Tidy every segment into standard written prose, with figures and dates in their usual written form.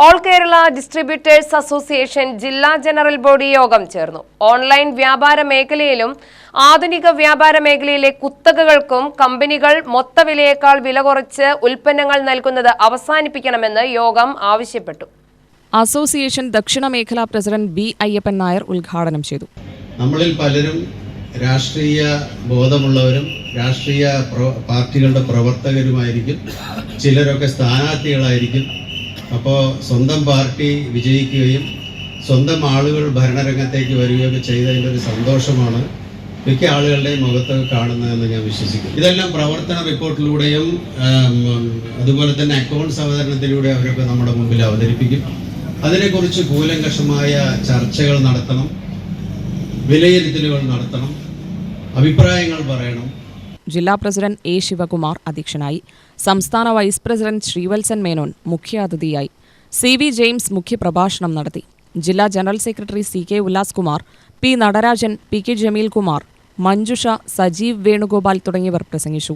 All Kerala distributors association ജില്ലാ general body യോഗം ചേർന്നു. ഓൺലൈൻ വ്യാപാര മേഖലയിലും ആധുനിക വ്യാപാര മേഖലയിലെ കുത്തകകൾക്കും കമ്പനികൾ മൊത്തവിലയേക്കാൾ വില കുറച്ച് ഉൽപ്പന്നങ്ങൾ നൽകുന്നത് അവസാനിപ്പിക്കണമെന്ന് യോഗം ആവശ്യപ്പെട്ടു. അസോസിയേഷൻ ദക്ഷിണ മേഖലാ പ്രസിഡന്റ് ബി അയ്യപ്പൻ നായർ ഉദ്ഘാടനം ചെയ്തു. നമ്മളിൽ പലരും രാഷ്ട്രീയ ബോധമുള്ളവരും രാഷ്ട്രീയ പാർട്ടികളുടെ പ്രവർത്തകരുമായിരിക്കും, ചിലരൊക്കെ സ്ഥാനാർത്ഥികളായിരിക്കും. അപ്പോൾ സ്വന്തം പാർട്ടി വിജയിക്കുകയും സ്വന്തം ആളുകൾ ഭരണരംഗത്തേക്ക് വരികയൊക്കെ ചെയ്തതിൻ്റെ ഒരു സന്തോഷമാണ് മിക്ക ആളുകളുടെയും മുഖത്ത് കാണുന്നതെന്ന് ഞാൻ വിശ്വസിക്കുന്നു. ഇതെല്ലാം പ്രവർത്തന റിപ്പോർട്ടിലൂടെയും അതുപോലെ തന്നെ അക്കൗണ്ട്സ് അവതരണത്തിലൂടെ അവരൊക്കെ നമ്മുടെ മുമ്പിൽ അവതരിപ്പിക്കും. അതിനെക്കുറിച്ച് കൂലങ്കഷമായ ചർച്ചകൾ നടത്തണം, വിലയിരുത്തലുകൾ നടത്തണം, അഭിപ്രായങ്ങൾ പറയണം. ജില്ലാ പ്രസിഡന്റ് എ ശിവകുമാർ അധ്യക്ഷനായി. സംസ്ഥാന വൈസ് പ്രസിഡന്റ് ശ്രീവത്സൻ മേനോൻ മുഖ്യാതിഥിയായി. സി വി ജെയിംസ് മുഖ്യപ്രഭാഷണം നടത്തി. ജില്ലാ general secretary C K Ullas Kumar, P Natarajan, P K Jameel Kumar, Manjusha, Sajeev Venugopal തുടങ്ങിയവർ പ്രസംഗിച്ചു.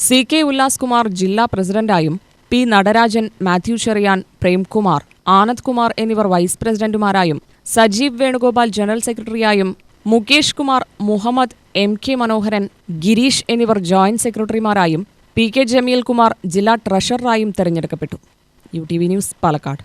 സി കെ ഉല്ലാസ് കുമാർ ജില്ലാ പ്രസിഡന്റായും പി നടരാജൻ, മാത്യു ചെറിയാൻ, പ്രേംകുമാർ, ആനന്ദ് കുമാർ എന്നിവർ വൈസ് പ്രസിഡന്റുമാരായും സജീവ് വേണുഗോപാൽ ജനറൽ സെക്രട്ടറിയായും മുകേഷ് കുമാർ, മുഹമ്മദ്, എം കെ മനോഹരൻ, ഗിരീഷ് എന്നിവർ ജോയിന്റ് സെക്രട്ടറിമാരായും പി കെ ജമീൽ കുമാർ ജില്ലാ ട്രഷററായും തെരഞ്ഞെടുക്കപ്പെട്ടു. UTV news, Palakkad.